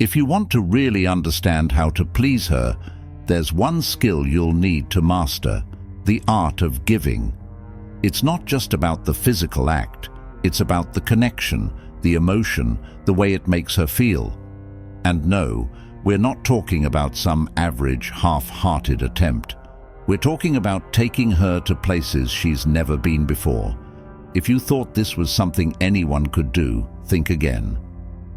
If you want to really understand how to please her, there's one skill you'll need to master: the art of giving. It's not just about the physical act, it's about the connection, the emotion, the way it makes her feel. And no, we're not talking about some average, half-hearted attempt. We're talking about taking her to places she's never been before. If you thought this was something anyone could do, think again.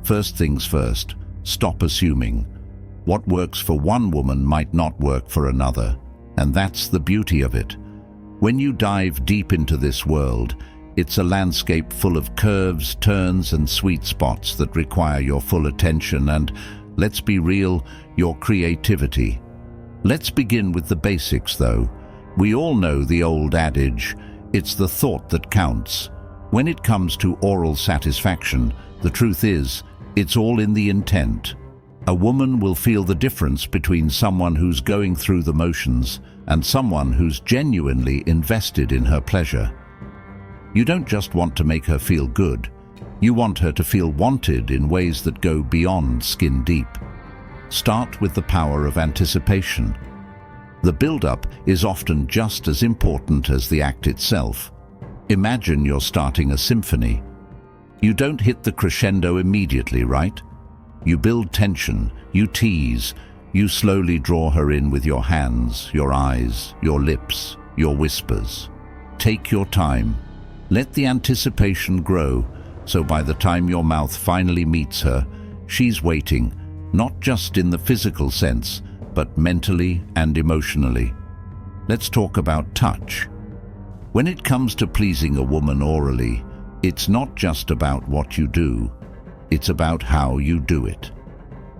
First things first, stop assuming. What works for one woman might not work for another, and that's the beauty of it. When you dive deep into this world, it's a landscape full of curves, turns, and sweet spots that require your full attention and, let's be real, your creativity. Let's begin with the basics, though. We all know the old adage, it's the thought that counts. When it comes to oral satisfaction, the truth is, it's all in the intent. A woman will feel the difference between someone who's going through the motions and someone who's genuinely invested in her pleasure. You don't just want to make her feel good, you want her to feel wanted in ways that go beyond skin deep. Start with the power of anticipation. The build-up is often just as important as the act itself. Imagine you're starting a symphony. You don't hit the crescendo immediately, right? You build tension, you tease, you slowly draw her in with your hands, your eyes, your lips, your whispers. Take your time. Let the anticipation grow, so by the time your mouth finally meets her, she's waiting, not just in the physical sense, but mentally and emotionally. Let's talk about touch. When it comes to pleasing a woman orally, it's not just about what you do, it's about how you do it.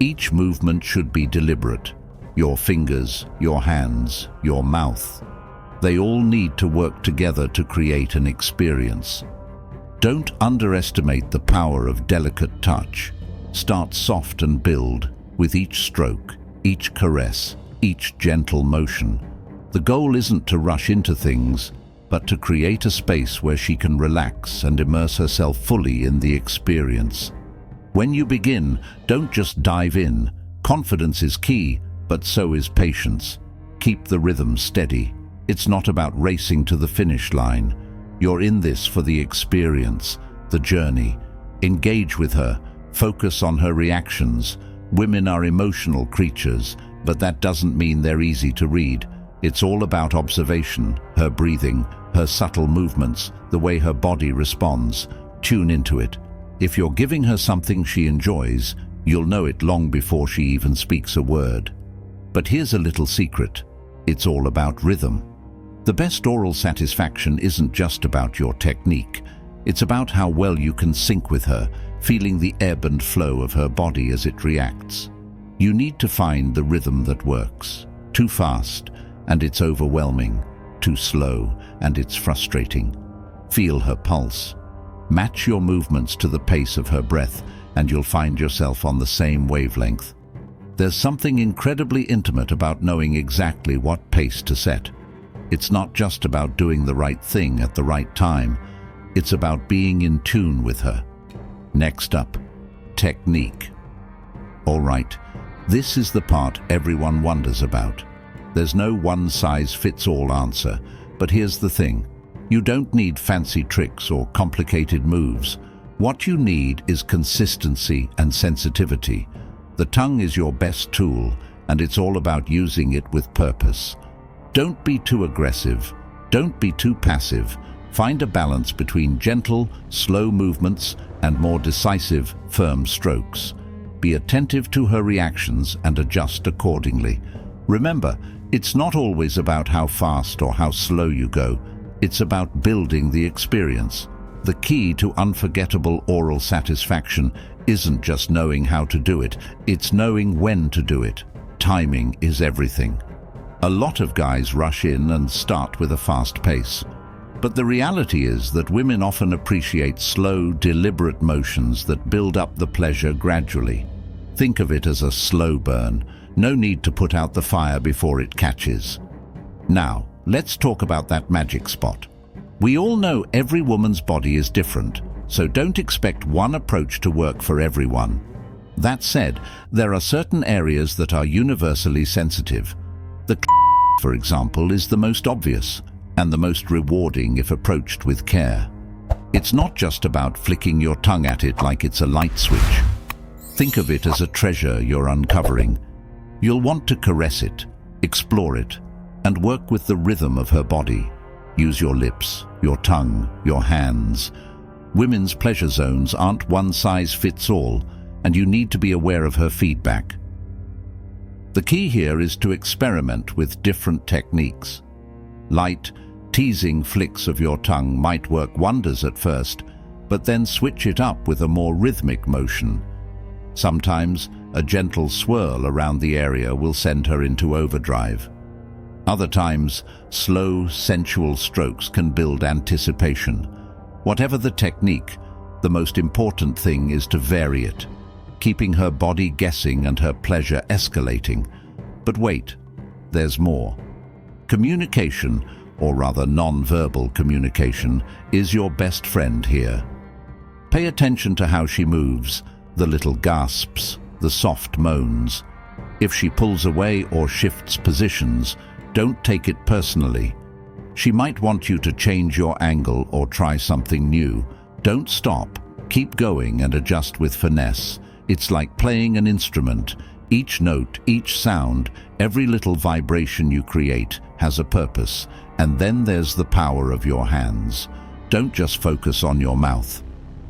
Each movement should be deliberate. Your fingers, your hands, your mouth. They all need to work together to create an experience. Don't underestimate the power of delicate touch. Start soft and build, with each stroke, each caress, each gentle motion. The goal isn't to rush into things, but to create a space where she can relax and immerse herself fully in the experience. When you begin, don't just dive in. Confidence is key, but so is patience. Keep the rhythm steady. It's not about racing to the finish line. You're in this for the experience, the journey. Engage with her. Focus on her reactions. Women are emotional creatures, but that doesn't mean they're easy to read. It's all about observation, her breathing, her subtle movements, the way her body responds. Tune into it. If you're giving her something she enjoys, you'll know it long before she even speaks a word. But here's a little secret. It's all about rhythm. The best oral satisfaction isn't just about your technique. It's about how well you can sync with her, feeling the ebb and flow of her body as it reacts. You need to find the rhythm that works. Too fast, and it's overwhelming. Too slow, and it's frustrating. Feel her pulse. Match your movements to the pace of her breath, and you'll find yourself on the same wavelength. There's something incredibly intimate about knowing exactly what pace to set. It's not just about doing the right thing at the right time. It's about being in tune with her. Next up, technique. All right, this is the part everyone wonders about. There's no one-size-fits-all answer, but here's the thing. You don't need fancy tricks or complicated moves. What you need is consistency and sensitivity. The tongue is your best tool, and it's all about using it with purpose. Don't be too aggressive. Don't be too passive. Find a balance between gentle, slow movements and more decisive, firm strokes. Be attentive to her reactions and adjust accordingly. Remember, it's not always about how fast or how slow you go. It's about building the experience. The key to unforgettable oral satisfaction isn't just knowing how to do it, it's knowing when to do it. Timing is everything. A lot of guys rush in and start with a fast pace. But the reality is that women often appreciate slow, deliberate motions that build up the pleasure gradually. Think of it as a slow burn. No need to put out the fire before it catches. Now, let's talk about that magic spot. We all know every woman's body is different, so don't expect one approach to work for everyone. That said, there are certain areas that are universally sensitive. The for example, is the most obvious and the most rewarding if approached with care. It's not just about flicking your tongue at it like it's a light switch. Think of it as a treasure you're uncovering. You'll want to caress it, explore it, and work with the rhythm of her body. Use your lips, your tongue, your hands. Women's pleasure zones aren't one size fits all, and you need to be aware of her feedback. The key here is to experiment with different techniques. Light, teasing flicks of your tongue might work wonders at first, but then switch it up with a more rhythmic motion. Sometimes, a gentle swirl around the area will send her into overdrive. Other times, slow, sensual strokes can build anticipation. Whatever the technique, the most important thing is to vary it, keeping her body guessing and her pleasure escalating. But wait, there's more. Communication, or rather non-verbal communication, is your best friend here. Pay attention to how she moves, the little gasps, the soft moans. If she pulls away or shifts positions, don't take it personally. She might want you to change your angle or try something new. Don't stop. Keep going and adjust with finesse. It's like playing an instrument. Each note, each sound, every little vibration you create has a purpose. And then there's the power of your hands. Don't just focus on your mouth.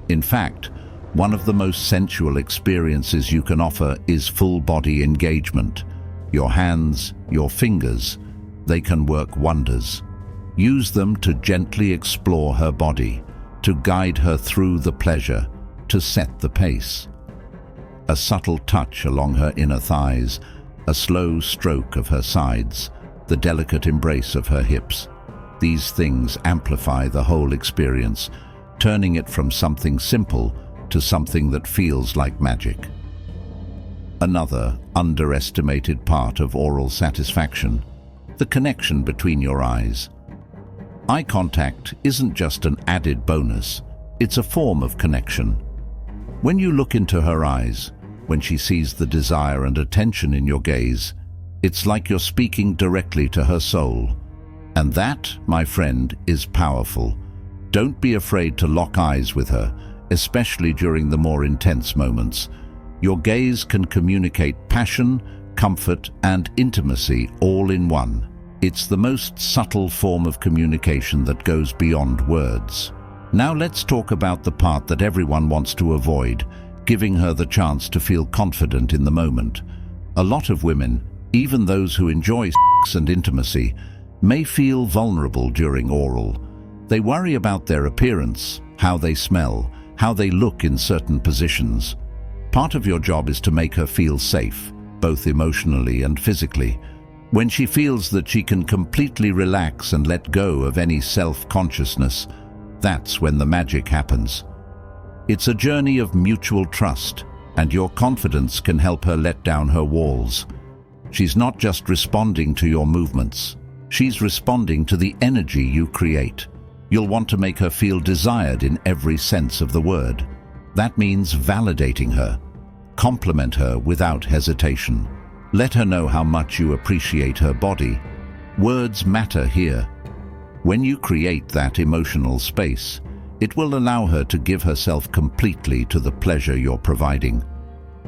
In fact, one of the most sensual experiences you can offer is full-body engagement. Your hands, your fingers, they can work wonders. Use them to gently explore her body, to guide her through the pleasure, to set the pace. A subtle touch along her inner thighs, a slow stroke of her sides, the delicate embrace of her hips. These things amplify the whole experience, turning it from something simple to something that feels like magic. Another underestimated part of oral satisfaction, the connection between your eyes. Eye contact isn't just an added bonus, it's a form of connection. When you look into her eyes, when she sees the desire and attention in your gaze, it's like you're speaking directly to her soul. And that, my friend, is powerful. Don't be afraid to lock eyes with her, especially during the more intense moments. Your gaze can communicate passion, comfort, and intimacy all in one. It's the most subtle form of communication that goes beyond words. Now let's talk about the part that everyone wants to avoid, giving her the chance to feel confident in the moment. A lot of women, even those who enjoy sex and intimacy, may feel vulnerable during oral. They worry about their appearance, how they smell, how they look in certain positions. Part of your job is to make her feel safe, both emotionally and physically. When she feels that she can completely relax and let go of any self-consciousness, that's when the magic happens. It's a journey of mutual trust, and your confidence can help her let down her walls. She's not just responding to your movements, she's responding to the energy you create. You'll want to make her feel desired in every sense of the word. That means validating her. Compliment her without hesitation. Let her know how much you appreciate her body. Words matter here. When you create that emotional space, it will allow her to give herself completely to the pleasure you're providing.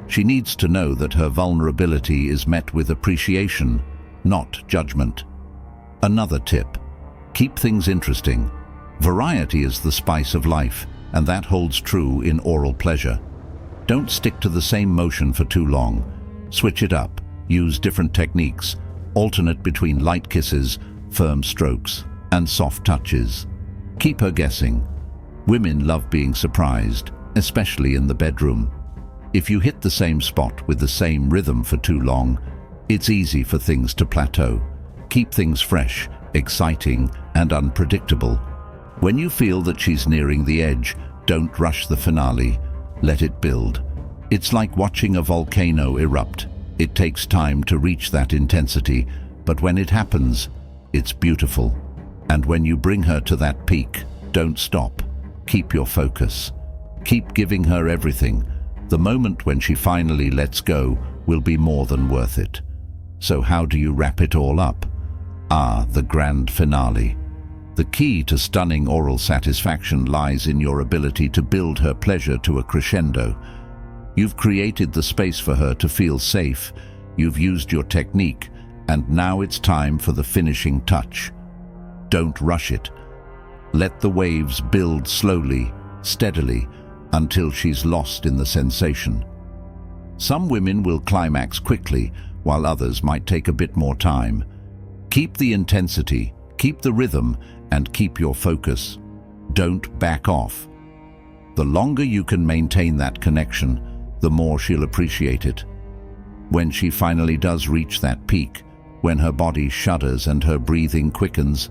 She needs to know that her vulnerability is met with appreciation, not judgment. Another tip: keep things interesting. Variety is the spice of life, and that holds true in oral pleasure. Don't stick to the same motion for too long. Switch it up. Use different techniques. Alternate between light kisses, firm strokes, and soft touches. Keep her guessing. Women love being surprised, especially in the bedroom. If you hit the same spot with the same rhythm for too long, it's easy for things to plateau. Keep things fresh, exciting, and unpredictable. When you feel that she's nearing the edge, don't rush the finale. Let it build. It's like watching a volcano erupt. It takes time to reach that intensity, but when it happens, it's beautiful. And when you bring her to that peak, don't stop. Keep your focus. Keep giving her everything. The moment when she finally lets go will be more than worth it. So how do you wrap it all up? The grand finale. The key to stunning oral satisfaction lies in your ability to build her pleasure to a crescendo. You've created the space for her to feel safe, you've used your technique, and now it's time for the finishing touch. Don't rush it. Let the waves build slowly, steadily, until she's lost in the sensation. Some women will climax quickly, while others might take a bit more time. Keep the intensity, keep the rhythm, and keep your focus. Don't back off. The longer you can maintain that connection, the more she'll appreciate it. When she finally does reach that peak, when her body shudders and her breathing quickens,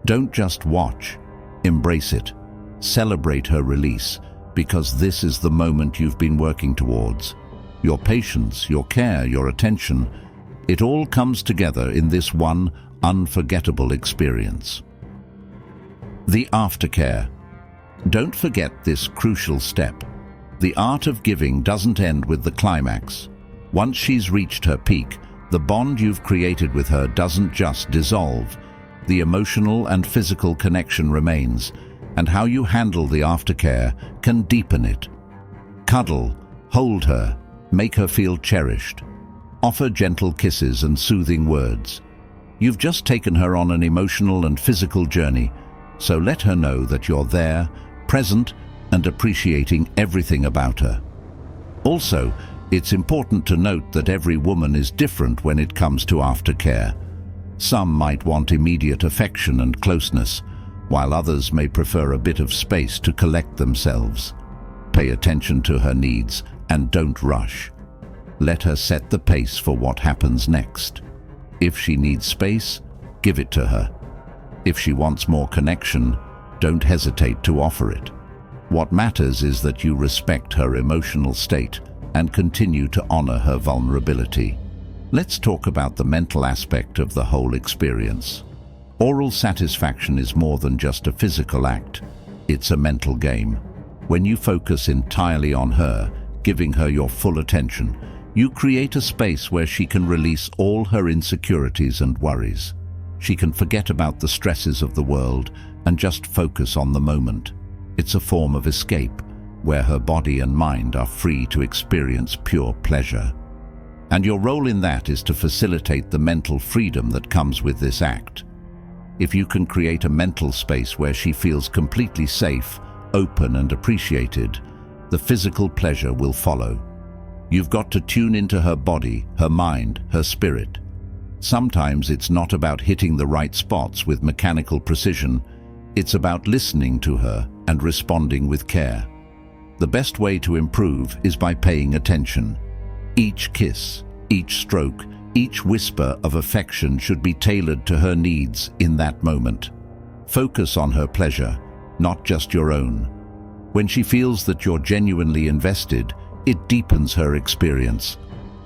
don't just watch, embrace it. Celebrate her release, because this is the moment you've been working towards. Your patience, your care, your attention, it all comes together in this one unforgettable experience. The aftercare. Don't forget this crucial step. The art of giving doesn't end with the climax. Once she's reached her peak, the bond you've created with her doesn't just dissolve. The emotional and physical connection remains, and how you handle the aftercare can deepen it. Cuddle, hold her, make her feel cherished. Offer gentle kisses and soothing words. You've just taken her on an emotional and physical journey, so let her know that you're there, present, and appreciating everything about her. Also, it's important to note that every woman is different when it comes to aftercare. Some might want immediate affection and closeness, while others may prefer a bit of space to collect themselves. Pay attention to her needs and don't rush. Let her set the pace for what happens next. If she needs space, give it to her. If she wants more connection, don't hesitate to offer it. What matters is that you respect her emotional state and continue to honor her vulnerability. Let's talk about the mental aspect of the whole experience. Oral satisfaction is more than just a physical act. It's a mental game. When you focus entirely on her, giving her your full attention, you create a space where she can release all her insecurities and worries. She can forget about the stresses of the world and just focus on the moment. It's a form of escape, where her body and mind are free to experience pure pleasure. And your role in that is to facilitate the mental freedom that comes with this act. If you can create a mental space where she feels completely safe, open and appreciated, the physical pleasure will follow. You've got to tune into her body, her mind, her spirit. Sometimes it's not about hitting the right spots with mechanical precision. It's about listening to her and responding with care. The best way to improve is by paying attention. Each kiss, each stroke, each whisper of affection should be tailored to her needs in that moment. Focus on her pleasure, not just your own. When she feels that you're genuinely invested, it deepens her experience.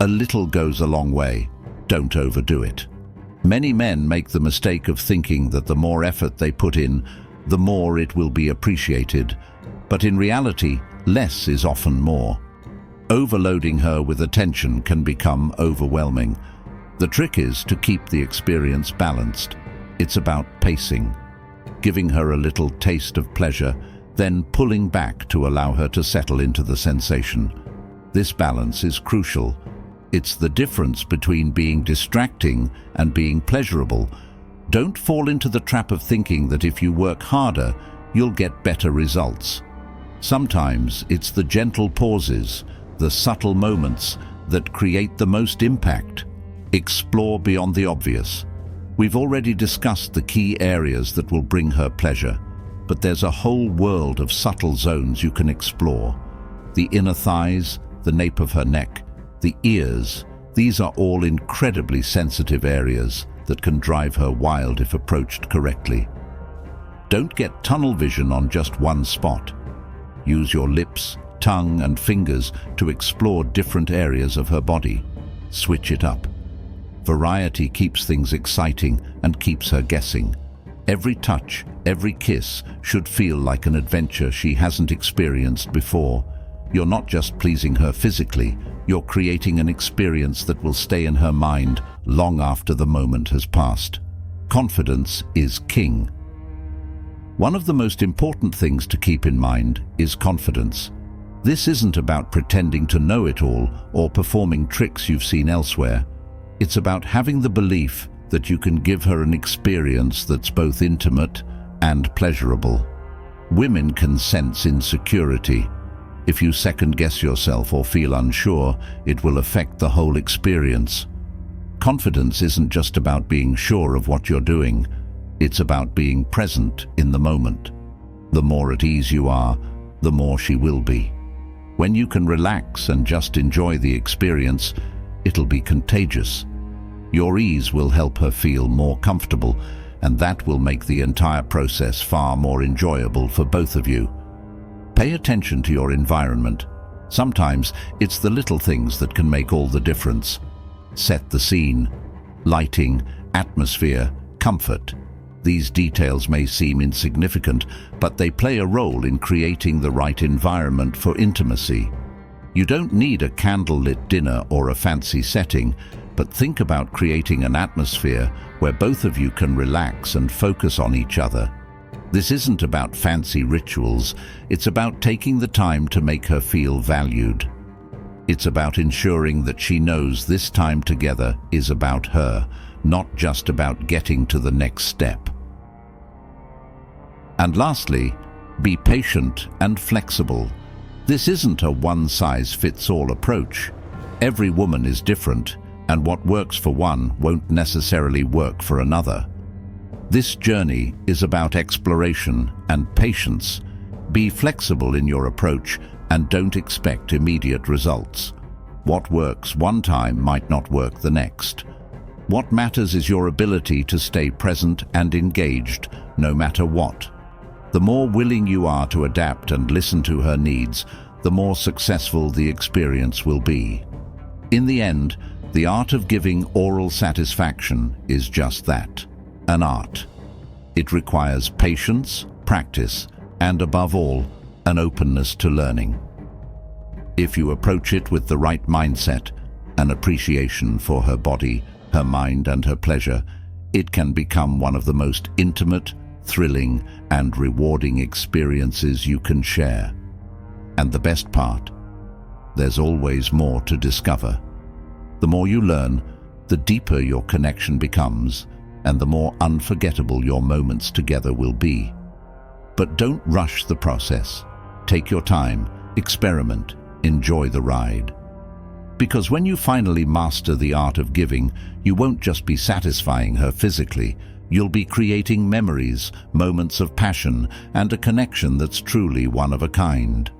A little goes a long way. Don't overdo it. Many men make the mistake of thinking that the more effort they put in, the more it will be appreciated. But in reality, less is often more. Overloading her with attention can become overwhelming. The trick is to keep the experience balanced. It's about pacing, giving her a little taste of pleasure, then pulling back to allow her to settle into the sensation. This balance is crucial. It's the difference between being distracting and being pleasurable. Don't fall into the trap of thinking that if you work harder, you'll get better results. Sometimes it's the gentle pauses, the subtle moments that create the most impact. Explore beyond the obvious. We've already discussed the key areas that will bring her pleasure, but there's a whole world of subtle zones you can explore. The inner thighs, the nape of her neck, the ears, these are all incredibly sensitive areas that can drive her wild if approached correctly. Don't get tunnel vision on just one spot. Use your lips, tongue and fingers to explore different areas of her body. Switch it up. Variety keeps things exciting and keeps her guessing. Every touch, every kiss should feel like an adventure she hasn't experienced before. You're not just pleasing her physically, you're creating an experience that will stay in her mind long after the moment has passed. Confidence is king. One of the most important things to keep in mind is confidence. This isn't about pretending to know it all or performing tricks you've seen elsewhere. It's about having the belief that you can give her an experience that's both intimate and pleasurable. Women can sense insecurity. If you second-guess yourself or feel unsure, it will affect the whole experience. Confidence isn't just about being sure of what you're doing. It's about being present in the moment. The more at ease you are, the more she will be. When you can relax and just enjoy the experience, it'll be contagious. Your ease will help her feel more comfortable, and that will make the entire process far more enjoyable for both of you. Pay attention to your environment. Sometimes it's the little things that can make all the difference. Set the scene, lighting, atmosphere, comfort. These details may seem insignificant, but they play a role in creating the right environment for intimacy. You don't need a candlelit dinner or a fancy setting, but think about creating an atmosphere where both of you can relax and focus on each other. This isn't about fancy rituals, it's about taking the time to make her feel valued. It's about ensuring that she knows this time together is about her, not just about getting to the next step. And lastly, be patient and flexible. This isn't a one-size-fits-all approach. Every woman is different, and what works for one won't necessarily work for another. This journey is about exploration and patience. Be flexible in your approach and don't expect immediate results. What works one time might not work the next. What matters is your ability to stay present and engaged, no matter what. The more willing you are to adapt and listen to her needs, the more successful the experience will be. In the end, the art of giving oral satisfaction is just that, an art. It requires patience, practice, and above all, an openness to learning. If you approach it with the right mindset, an appreciation for her body, her mind, and her pleasure, it can become one of the most intimate, thrilling, and rewarding experiences you can share. And the best part, there's always more to discover. The more you learn, the deeper your connection becomes, and the more unforgettable your moments together will be. But don't rush the process. Take your time, experiment, enjoy the ride. Because when you finally master the art of giving, you won't just be satisfying her physically, you'll be creating memories, moments of passion, and a connection that's truly one of a kind.